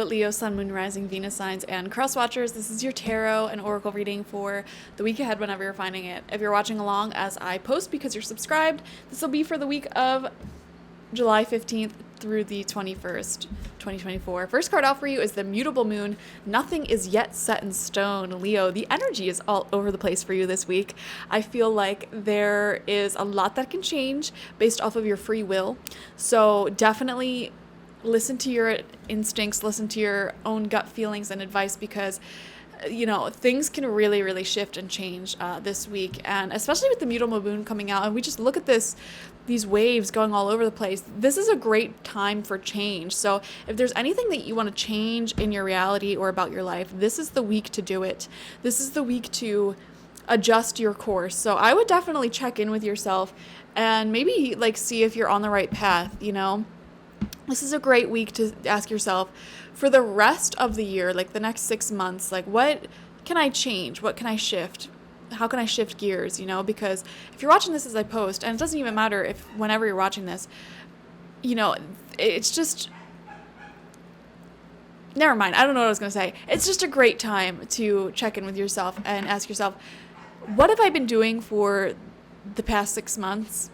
Leo, Sun, Moon, Rising, Venus signs, and cross watchers. This is your tarot and oracle reading for the week ahead whenever you're finding it. If you're watching along as I post because you're subscribed, this will be for the week of July 15th through the 21st, 2024. First card out for you is the Mutable Moon. Nothing is yet set in stone, Leo. The energy is all over the place for you this week. I feel like there is a lot that can change based off of your free will. So definitely listen to your instincts, listen to your own gut feelings and advice, because things can really, really shift and change this week. And especially with the Mutable Moon coming out, and we just look at these waves going all over the place. This is a great time for change. So if there's anything that you want to change in your reality or about your life, this is the week to do it. This is the week to adjust your course. So I would definitely check in with yourself and maybe see if you're on the right path, This is a great week to ask yourself for the rest of the year, the next 6 months, what can I change? What can I shift? How can I shift gears, Because if you're watching this as I post, and it doesn't even matter if whenever you're watching this, it's just, never mind. I don't know what I was going to say. It's just a great time to check in with yourself and ask yourself, what have I been doing for the past 6 months?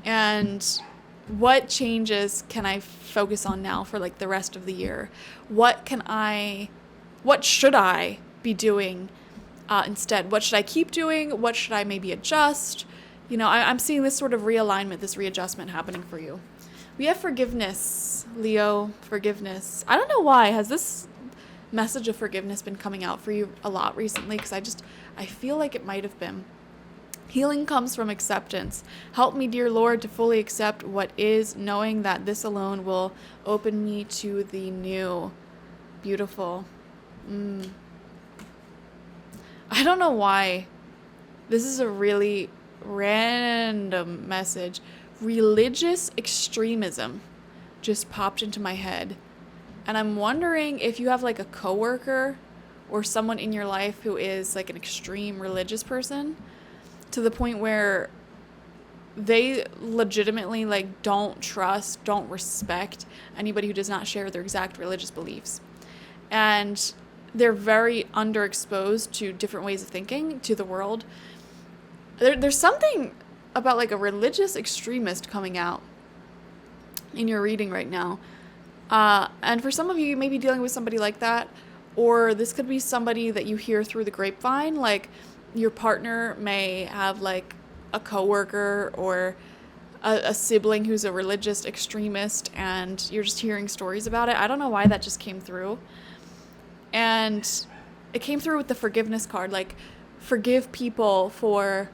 And what changes can I focus on now for the rest of the year? What should I be doing instead? What should I keep doing? What should I maybe adjust? I'm seeing this sort of realignment, this readjustment happening for you. We have forgiveness, Leo, forgiveness. I don't know why. Has this message of forgiveness been coming out for you a lot recently? Because I feel like it might have been. Healing comes from acceptance. Help me, dear Lord, to fully accept what is, knowing that this alone will open me to the new. Beautiful. I don't know why. This is a really random message. Religious extremism just popped into my head. And I'm wondering if you have a coworker or someone in your life who is an extreme religious person, to the point where they legitimately don't trust, don't respect anybody who does not share their exact religious beliefs. And they're very underexposed to different ways of thinking, to the world. There's something about a religious extremist coming out in your reading right now. And for some of you, you may be dealing with somebody like that, or this could be somebody that you hear through the grapevine, your partner may have a coworker or a sibling who's a religious extremist, and you're just hearing stories about it. I don't know why that just came through. And it came through with the forgiveness card, forgive people for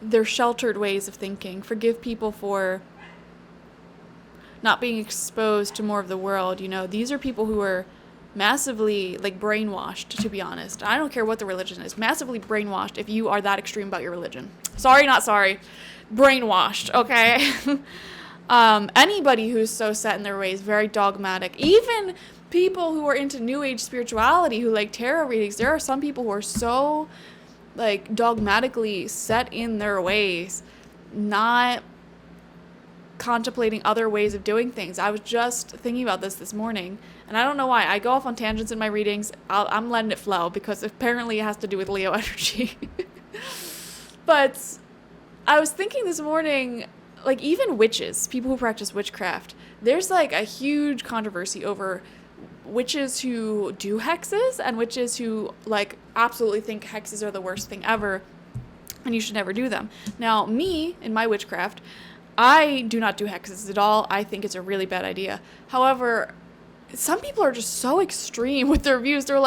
their sheltered ways of thinking. Forgive people for not being exposed to more of the world. These are people who are massively brainwashed, to be honest. I don't care what the religion is. Massively brainwashed if you are that extreme about your religion. Sorry, not sorry. Brainwashed, okay? Anybody who's so set in their ways, very dogmatic. Even people who are into New Age spirituality, who like tarot readings, there are some people who are so dogmatically set in their ways, not contemplating other ways of doing things. I was just thinking about this morning, and I don't know why. I go off on tangents in my readings. I'm letting it flow because apparently it has to do with Leo energy. But I was thinking this morning, even witches, people who practice witchcraft, there's a huge controversy over witches who do hexes and witches who absolutely think hexes are the worst thing ever and you should never do them. Now, me, in my witchcraft, I do not do hexes at all. I think it's a really bad idea. However, some people are just so extreme with their views. They're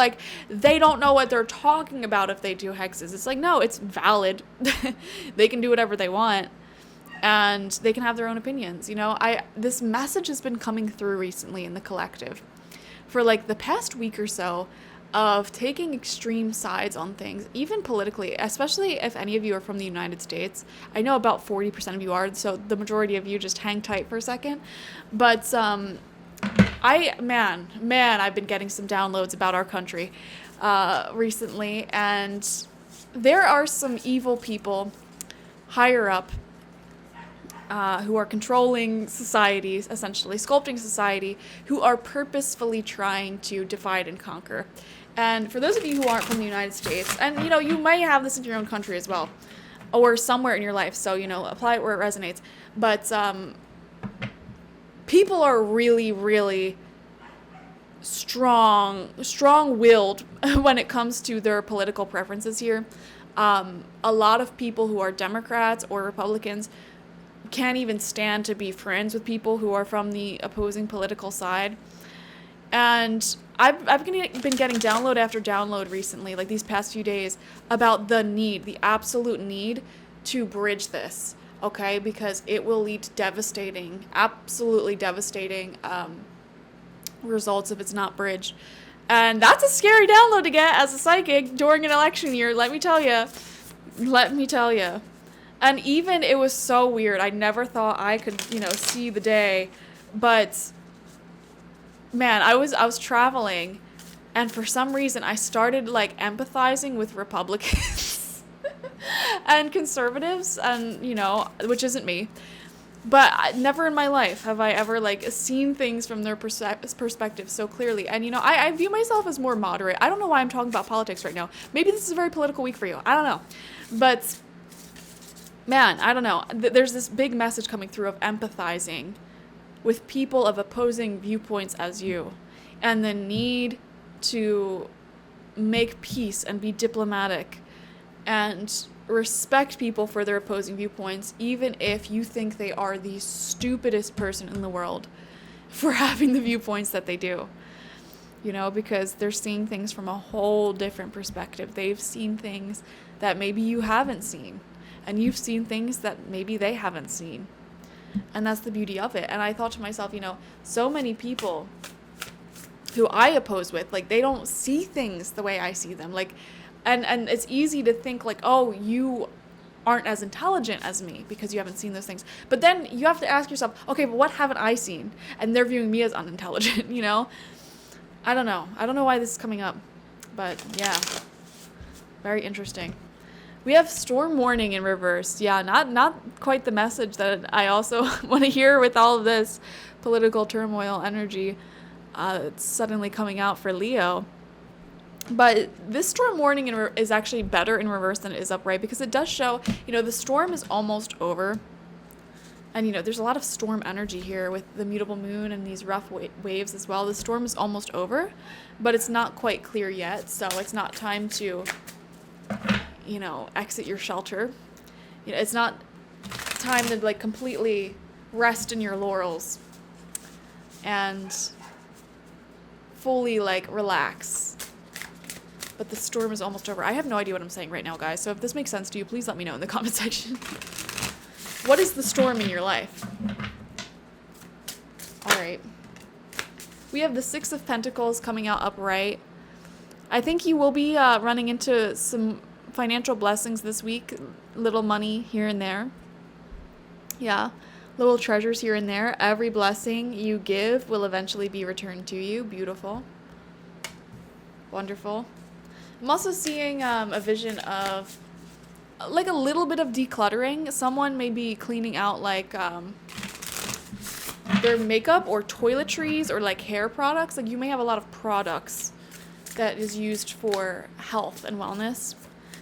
they don't know what they're talking about if they do hexes. It's no, it's valid. They can do whatever they want, and they can have their own opinions. This message has been coming through recently in the collective for the past week or so, of taking extreme sides on things, even politically, especially if any of you are from the United States. I know about 40% of you are, so the majority of you just hang tight for a second. But I've been getting some downloads about our country recently, and there are some evil people higher up who are controlling societies, essentially sculpting society, who are purposefully trying to divide and conquer. And for those of you who aren't from the United States, and you may have this in your own country as well, or somewhere in your life, so apply it where it resonates. But people are really, really strong-willed when it comes to their political preferences here. A lot of people who are Democrats or Republicans can't even stand to be friends with people who are from the opposing political side. And I've been getting download after download recently, like these past few days, about the absolute need to bridge this, okay? Because it will lead to absolutely devastating results if it's not bridged. And that's a scary download to get as a psychic during an election year, let me tell you. And even it was so weird. I never thought I could, see the day. But man, I was traveling, and for some reason I started like empathizing with Republicans and conservatives, and which isn't me. But never in my life have I ever like seen things from their perspective so clearly. And I view myself as more moderate. I don't know why I'm talking about politics right now. Maybe this is a very political week for you. I don't know. But man, I don't know. There's this big message coming through of empathizing with people of opposing viewpoints as you, and the need to make peace and be diplomatic and respect people for their opposing viewpoints, even if you think they are the stupidest person in the world for having the viewpoints that they do. Because they're seeing things from a whole different perspective. They've seen things that maybe you haven't seen, and you've seen things that maybe they haven't seen. And that's the beauty of it. And I thought to myself, so many people who I oppose with, like, they don't see things the way I see them. Like, and it's easy to think like, oh, you aren't as intelligent as me because you haven't seen those things. But then you have to ask yourself, okay, but what haven't I seen? And they're viewing me as unintelligent, I don't know. I don't know why this is coming up. But yeah, very interesting. We have storm warning in reverse. Yeah, not quite the message that I also want to hear with all of this political turmoil energy that's suddenly coming out for Leo. But this storm warning is actually better in reverse than it is upright, because it does show, the storm is almost over. And, there's a lot of storm energy here with the mutable moon and these rough waves as well. The storm is almost over, but it's not quite clear yet. So it's not time to, exit your shelter. It's not time to like completely rest in your laurels and fully like relax. But the storm is almost over. I have no idea what I'm saying right now, guys. So if this makes sense to you, please let me know in the comment section. What is the storm in your life? All right. We have the Six of Pentacles coming out upright. I think you will be running into some financial blessings this week. Little money here and there. Yeah. Little treasures here and there. Every blessing you give will eventually be returned to you. Beautiful. Wonderful. I'm also seeing a vision of like a little bit of decluttering. Someone may be cleaning out like their makeup or toiletries or like hair products. Like you may have a lot of products that is used for health and wellness.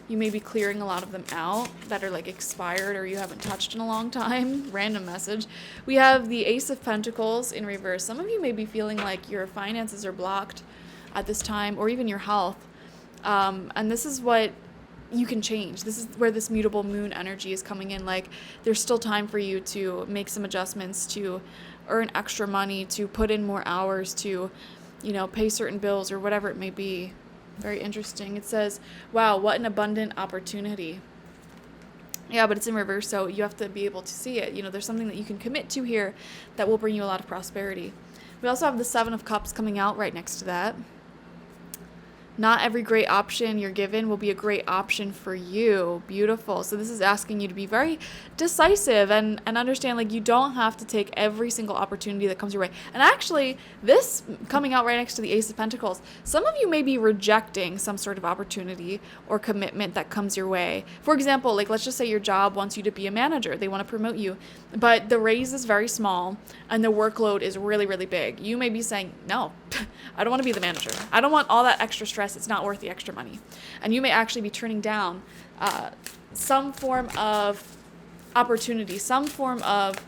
You may be clearing a lot of them out that are like expired or you haven't touched in a long time. Random message. We have the Ace of Pentacles in reverse. Some of you may be feeling like your finances are blocked at this time, or even your health. And this is what you can change. This is where this mutable moon energy is coming in. Like there's still time for you to make some adjustments, to earn extra money, to put in more hours, to, pay certain bills or whatever it may be. Very interesting. It says, wow, what an abundant opportunity. Yeah, but it's in reverse, so you have to be able to see it. There's something that you can commit to here that will bring you a lot of prosperity. We also have the Seven of Cups coming out right next to that. Not every great option you're given will be a great option for you. Beautiful. So this is asking you to be very decisive and understand, like, you don't have to take every single opportunity that comes your way. And actually, this coming out right next to the Ace of Pentacles, some of you may be rejecting some sort of opportunity or commitment that comes your way. For example, like, let's just say your job wants you to be a manager. They want to promote you, but the raise is very small and the workload is really, really big. You may be saying, no, I don't want to be the manager. I don't want all that extra stress. It's not worth the extra money. And you may actually be turning down some form of opportunity, some form of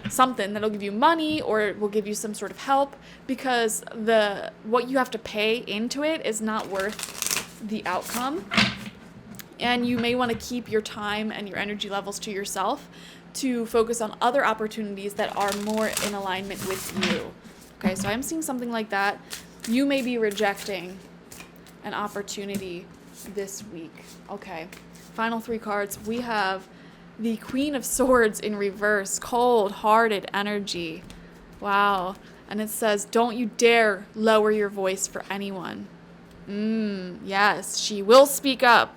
something that'll give you money or will give you some sort of help, because what you have to pay into it is not worth the outcome. And you may want to keep your time and your energy levels to yourself to focus on other opportunities that are more in alignment with you. Okay, so I'm seeing something like that. You may be rejecting an opportunity this week. Okay, final 3 cards. We have the Queen of Swords in reverse, cold-hearted energy. Wow. And it says, don't you dare lower your voice for anyone. Yes, she will speak up.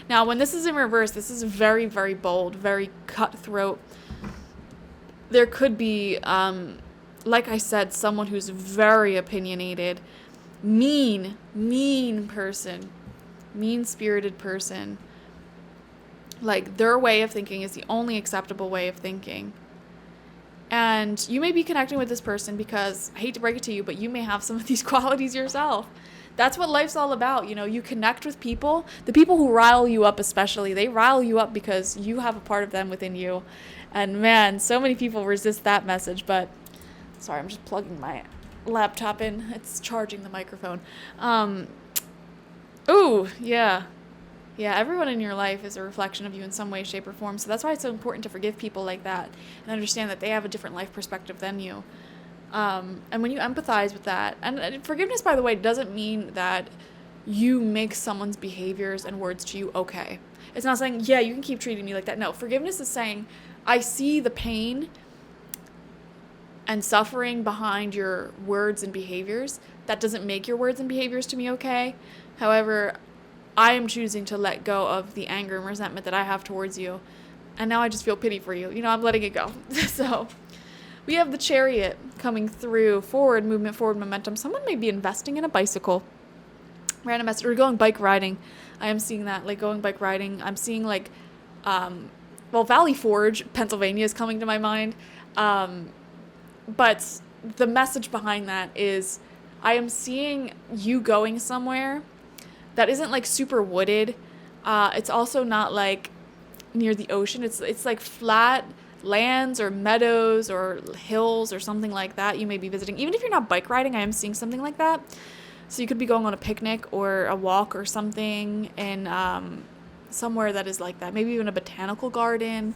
Now, when this is in reverse, this is very, very bold, very cutthroat. There could be, like I said, someone who's very opinionated, mean person, mean-spirited person. Like, their way of thinking is the only acceptable way of thinking. And you may be connecting with this person because, I hate to break it to you, but you may have some of these qualities yourself. That's what life's all about. You know, you connect with people. The people who rile you up especially, they rile you up because you have a part of them within you. And man, so many people resist that message. But, sorry, I'm just plugging my laptop in. It's charging the microphone. Ooh, yeah. Yeah, everyone in your life is a reflection of you in some way, shape, or form. So that's why it's so important to forgive people like that and understand that they have a different life perspective than you. And when you empathize with that, and forgiveness, by the way, doesn't mean that you make someone's behaviors and words to you okay. It's not saying, yeah, you can keep treating me like that. No, forgiveness is saying, I see the pain and suffering behind your words and behaviors. That doesn't make your words and behaviors to me okay. However, I am choosing to let go of the anger and resentment that I have towards you. And now I just feel pity for you. You know, I'm letting it go. So we have the Chariot coming through. Forward movement, forward momentum. Someone may be investing in a bicycle. Random message. Or going bike riding. I am seeing that, like going bike riding. I'm seeing like, Valley Forge, Pennsylvania is coming to my mind. But the message behind that is I am seeing you going somewhere that isn't like super wooded. It's also not like near the ocean. It's like flat lands or meadows or hills or something like that you may be visiting. Even if you're not bike riding, I am seeing something like that. So you could be going on a picnic or a walk or something in somewhere that is like that. Maybe even a botanical garden.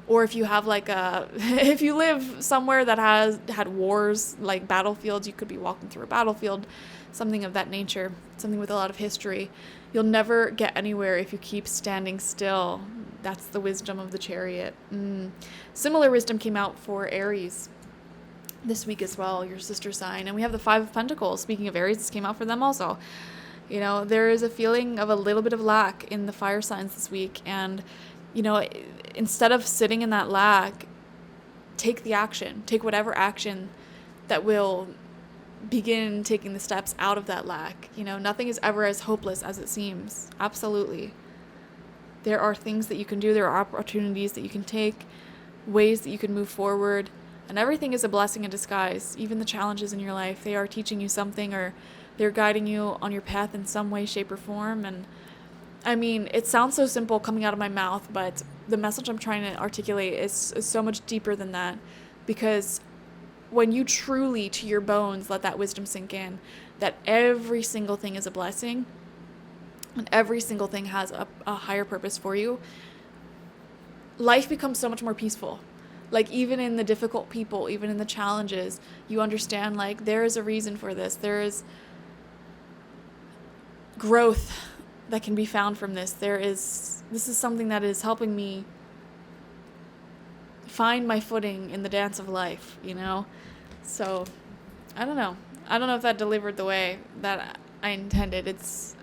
Or if you have like if you live somewhere that has had wars, like battlefields, you could be walking through a battlefield, something of that nature, something with a lot of history. You'll never get anywhere if you keep standing still. That's the wisdom of the Chariot. Similar wisdom came out for Aries this week as well, your sister sign. And we have the 5 of Pentacles. Speaking of Aries, this came out for them also. You know, there is a feeling of a little bit of lack in the fire signs this week. And, you know, instead of sitting in that lack, take the action. Take whatever action that will begin taking the steps out of that lack. You know, nothing is ever as hopeless as it seems. Absolutely. There are things that you can do. There are opportunities that you can take, ways that you can move forward. And everything is a blessing in disguise. Even the challenges in your life, they are teaching you something, or they're guiding you on your path in some way, shape, or form. And I mean, it sounds so simple coming out of my mouth, but the message I'm trying to articulate is so much deeper than that. Because when you truly, to your bones, let that wisdom sink in, that every single thing is a blessing, and every single thing has a higher purpose for you, life becomes so much more peaceful. Like, even in the difficult people, even in the challenges, you understand, like, there is a reason for this. There is growth that can be found from this. This is something that is helping me find my footing in the dance of life, you know? So, I don't know. I don't know if that delivered the way that I intended. It's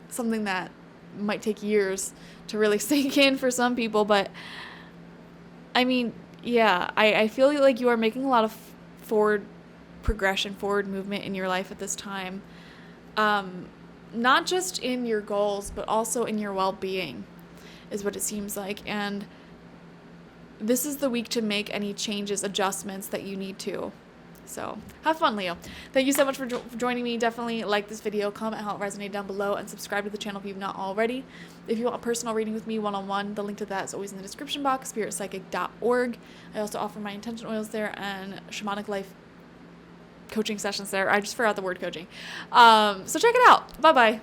something that might take years to really sink in for some people, but I mean, yeah, I feel like you are making a lot of forward progression, forward movement in your life at this time. Not just in your goals, but also in your well-being is what it seems like. And this is the week to make any changes, adjustments that you need to. So have fun, Leo. Thank you so much for joining me. Definitely like this video, comment how it resonated down below, and subscribe to the channel if you've not already. If you want a personal reading with me one-on-one, the link to that is always in the description box, spiritpsychic.org. I also offer my intention oils there and shamanic life coaching sessions there. I just forgot the word coaching. So check it out. Bye-bye.